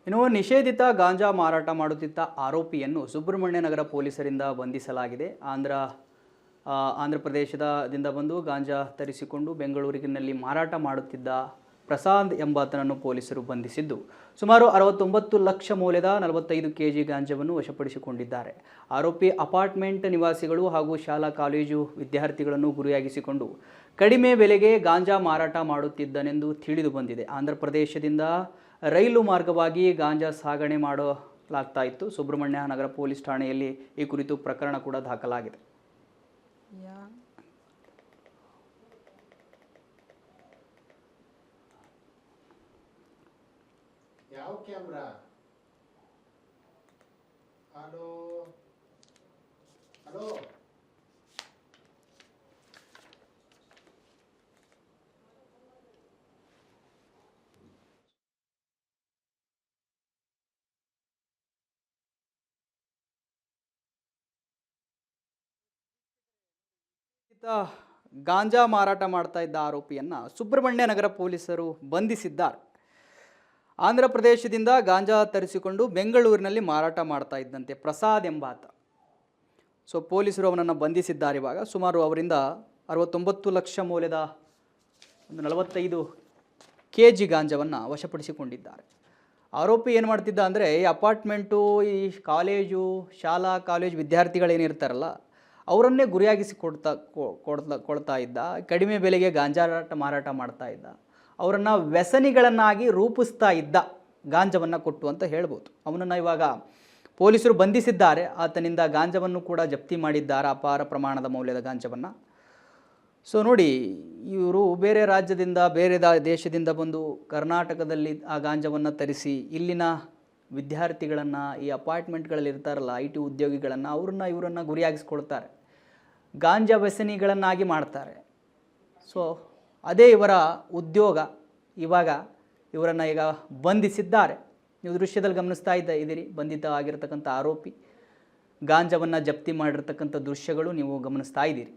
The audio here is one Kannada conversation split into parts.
ಇನ್ನು ನಿಷೇಧಿತ ಗಾಂಜಾ ಮಾರಾಟ ಮಾಡುತ್ತಿದ್ದ ಆರೋಪಿಯನ್ನು ಸುಬ್ರಹ್ಮಣ್ಯ ನಗರ ಪೊಲೀಸರಿಂದ ಬಂಧಿಸಲಾಗಿದೆ. ಆಂಧ್ರ ಪ್ರದೇಶದಿಂದ ಬಂದು ಗಾಂಜಾ ತರಿಸಿಕೊಂಡು ಬೆಂಗಳೂರಿನಲ್ಲಿ ಮಾರಾಟ ಮಾಡುತ್ತಿದ್ದ ಪ್ರಸಾದ್ ಎಂಬಾತನನ್ನು ಪೊಲೀಸರು ಬಂಧಿಸಿದ್ದು ಸುಮಾರು 69 ಲಕ್ಷ ಮೌಲ್ಯದ 45 ಕೆಜಿ ಗಾಂಜಾವನ್ನು ವಶಪಡಿಸಿಕೊಂಡಿದ್ದಾರೆ. ಆರೋಪಿ ಅಪಾರ್ಟ್ಮೆಂಟ್ ನಿವಾಸಿಗಳು ಹಾಗೂ ಶಾಲಾ ಕಾಲೇಜು ವಿದ್ಯಾರ್ಥಿಗಳನ್ನು ಗುರಿಯಾಗಿಸಿಕೊಂಡು ಕಡಿಮೆ ಬೆಲೆಗೆ ಗಾಂಜಾ ಮಾರಾಟ ಮಾಡುತ್ತಿದ್ದನೆಂದು ತಿಳಿದು ಬಂದಿದೆ. ಆಂಧ್ರ ಪ್ರದೇಶದಿಂದ ರೈಲು ಮಾರ್ಗವಾಗಿ ಗಾಂಜಾ ಸಾಗಣೆ ಮಾಡಲಾಗ್ತಾ ಇತ್ತು. ಸುಬ್ರಹ್ಮಣ್ಯ ನಗರ ಪೊಲೀಸ್ ಠಾಣೆಯಲ್ಲಿ ಈ ಕುರಿತು ಪ್ರಕರಣ ಕೂಡ ದಾಖಲಾಗಿದೆ. ಯಾವ ಕ್ಯಾಮ್ರಾ? ಹಲೋ ಹಲೋ ಗಾಂಜಾ ಮಾರಾಟ ಮಾಡ್ತಾ ಇದ್ದ ಆರೋಪಿಯನ್ನು ಸುಬ್ರಹ್ಮಣ್ಯ ನಗರ ಪೊಲೀಸರು ಬಂಧಿಸಿದ್ದಾರೆ. ಆಂಧ್ರ ಪ್ರದೇಶದಿಂದ ಗಾಂಜಾ ತರಿಸಿಕೊಂಡು ಬೆಂಗಳೂರಿನಲ್ಲಿ ಮಾರಾಟ ಮಾಡ್ತಾ ಇದ್ದಂತೆ ಪ್ರಸಾದ್ ಎಂಬಾತ. ಸೊ ಪೊಲೀಸರು ಅವನನ್ನು ಬಂಧಿಸಿದ್ದಾರೆ. ಇವಾಗ ಸುಮಾರು ಅವರಿಂದ 69 ಲಕ್ಷ ಮೌಲ್ಯದ 45 ಕೆಜಿ ಗಾಂಜಾವನ್ನು ವಶಪಡಿಸಿಕೊಂಡಿದ್ದಾರೆ. ಆರೋಪಿ ಏನು ಮಾಡ್ತಿದ್ದ ಅಂದರೆ ಈ ಅಪಾರ್ಟ್ಮೆಂಟು, ಈ ಕಾಲೇಜು, ಶಾಲಾ ಕಾಲೇಜು ವಿದ್ಯಾರ್ಥಿಗಳೇನಿರ್ತಾರಲ್ಲ ಅವರನ್ನೇ ಗುರಿಯಾಗಿಸಿ ಕೊಡ್ತಾ ಇದ್ದ. ಕಡಿಮೆ ಬೆಲೆಗೆ ಗಾಂಜಾ ಮಾರಾಟ ಮಾಡ್ತಾ ಇದ್ದ. ಅವರನ್ನು ವ್ಯಸನಿಗಳನ್ನಾಗಿ ರೂಪಿಸ್ತಾ ಇದ್ದ ಗಾಂಜಾವನ್ನು ಕೊಟ್ಟು ಅಂತ ಹೇಳ್ಬೋದು. ಅವನನ್ನು ಇವಾಗ ಪೊಲೀಸರು ಬಂಧಿಸಿದ್ದಾರೆ. ಆತನಿಂದ ಗಾಂಜಾವನ್ನು ಕೂಡ ಜಪ್ತಿ ಮಾಡಿದ್ದಾರೆ, ಅಪಾರ ಪ್ರಮಾಣದ ಮೌಲ್ಯದ ಗಾಂಜಾವನ್ನು. ಸೊ ನೋಡಿ, ಇವರು ಬೇರೆ ರಾಜ್ಯದಿಂದ ಬೇರೆ ದೇಶದಿಂದ ಬಂದು ಕರ್ನಾಟಕದಲ್ಲಿ ಆ ಗಾಂಜಾವನ್ನು ತರಿಸಿ ಇಲ್ಲಿನ ವಿದ್ಯಾರ್ಥಿಗಳನ್ನು, ಈ ಅಪಾರ್ಟ್ಮೆಂಟ್ಗಳಲ್ಲಿ ಇರ್ತಾರಲ್ಲ IT ಉದ್ಯೋಗಿಗಳನ್ನು, ಇವರನ್ನು ಗುರಿಯಾಗಿಸ್ಕೊಳ್ತಾರೆ, ಗಾಂಜಾ ವ್ಯಸನಿಗಳನ್ನಾಗಿ ಮಾಡ್ತಾರೆ. ಸೊ ಅದೇ ಇವರ ಉದ್ಯೋಗ. ಇವಾಗ ಇವರನ್ನು ಈಗ ಬಂಧಿಸಿದ್ದಾರೆ. ನೀವು ದೃಶ್ಯದಲ್ಲಿ ಗಮನಿಸ್ತಾ ಇದ್ದೀರಿ. ಬಂಧಿತ ಆಗಿರತಕ್ಕಂಥ ಆರೋಪಿ ಗಾಂಜಾವನ್ನು ಜಪ್ತಿ ಮಾಡಿರ್ತಕ್ಕಂಥ ದೃಶ್ಯಗಳು ನೀವು ಗಮನಿಸ್ತಾ ಇದ್ದೀರಿ.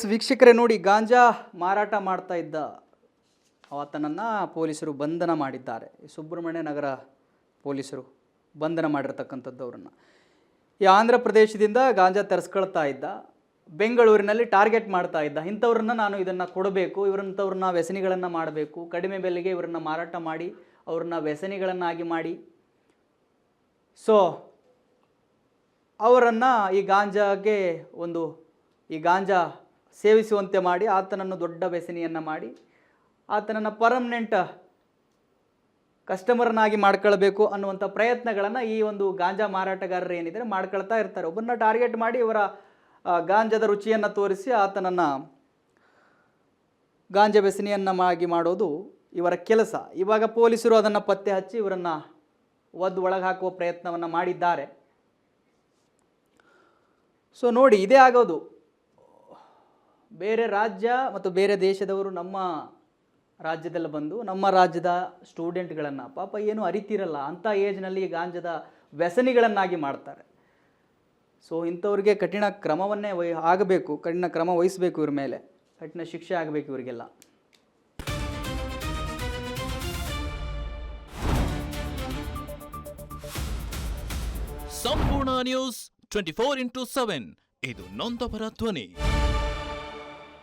ವೀಕ್ಷಕರೇ ನೋಡಿ, ಗಾಂಜಾ ಮಾರಾಟ ಮಾಡ್ತಾ ಇದ್ದ ಆತನನ್ನು ಪೊಲೀಸರು ಬಂಧನ ಮಾಡಿದ್ದಾರೆ. ಸುಬ್ರಹ್ಮಣ್ಯ ನಗರ ಪೊಲೀಸರು ಬಂಧನ ಮಾಡಿರ್ತಕ್ಕಂಥದ್ದು ಅವರನ್ನು. ಈ ಆಂಧ್ರ ಪ್ರದೇಶದಿಂದ ಗಾಂಜಾ ತರಿಸ್ಕೊಳ್ತಾ ಇದ್ದ, ಬೆಂಗಳೂರಿನಲ್ಲಿ ಟಾರ್ಗೆಟ್ ಮಾಡ್ತಾ ಇದ್ದ. ಇಂಥವ್ರನ್ನ ನಾನು ಇದನ್ನು ಕೊಡಬೇಕು, ಇವರಂಥವ್ರನ್ನ ವ್ಯಸನಿಗಳನ್ನು ಮಾಡಬೇಕು, ಕಡಿಮೆ ಬೆಲೆಗೆ ಇವರನ್ನು ಮಾರಾಟ ಮಾಡಿ ಅವ್ರನ್ನ ವ್ಯಸನಿಗಳನ್ನಾಗಿ ಮಾಡಿ ಸೊ ಅವರನ್ನು ಈ ಗಾಂಜಾ ಸೇವಿಸುವಂತೆ ಮಾಡಿ ಆತನನ್ನು ದೊಡ್ಡ ವ್ಯಸನಿಯನ್ನು ಮಾಡಿ ಆತನನ್ನು ಪರ್ಮನೆಂಟ್ ಕಸ್ಟಮರ್ನಾಗಿ ಮಾಡ್ಕೊಳ್ಬೇಕು ಅನ್ನುವಂಥ ಪ್ರಯತ್ನಗಳನ್ನು ಈ ಒಂದು ಗಾಂಜಾ ಮಾರಾಟಗಾರರು ಏನಿದ್ದಾರೆ ಮಾಡ್ಕೊಳ್ತಾ ಇರ್ತಾರೆ. ಒಬ್ಬರನ್ನ ಟಾರ್ಗೆಟ್ ಮಾಡಿ ಇವರ ಗಾಂಜಾದ ರುಚಿಯನ್ನು ತೋರಿಸಿ ಆತನನ್ನು ಗಾಂಜಾ ವ್ಯಸನಿಯನ್ನಾಗಿ ಮಾಡೋದು ಇವರ ಕೆಲಸ. ಇವಾಗ ಪೊಲೀಸರು ಅದನ್ನು ಪತ್ತೆ ಹಚ್ಚಿ ಇವರನ್ನು ಒಳಗೆ ಹಾಕುವ ಪ್ರಯತ್ನವನ್ನು ಮಾಡಿದ್ದಾರೆ. ಸೊ ನೋಡಿ, ಇದೇ ಆಗೋದು. ಬೇರೆ ರಾಜ್ಯ ಮತ್ತು ಬೇರೆ ದೇಶದವರು ನಮ್ಮ ರಾಜ್ಯದಲ್ಲಿ ಬಂದು ನಮ್ಮ ರಾಜ್ಯದ ಸ್ಟೂಡೆಂಟ್ಗಳನ್ನು ಪಾಪ ಏನು ಅರಿತಿರಲ್ಲ ಅಂಥ ಏಜ್ನಲ್ಲಿ ಗಾಂಜಾದ ವ್ಯಸನಿಗಳನ್ನಾಗಿ ಮಾಡ್ತಾರೆ. ಸೊ ಇಂಥವ್ರಿಗೆ ಕಠಿಣ ಕ್ರಮವನ್ನೇ ಕಠಿಣ ಕ್ರಮ ವಹಿಸಬೇಕು. ಇವ್ರ ಮೇಲೆ ಕಠಿಣ ಶಿಕ್ಷೆ ಆಗಬೇಕು ಇವರಿಗೆಲ್ಲ. ಸಂಪೂರ್ಣ ನ್ಯೂಸ್ 24x7 ಇದು ನೊಂದವರ ಧ್ವನಿ.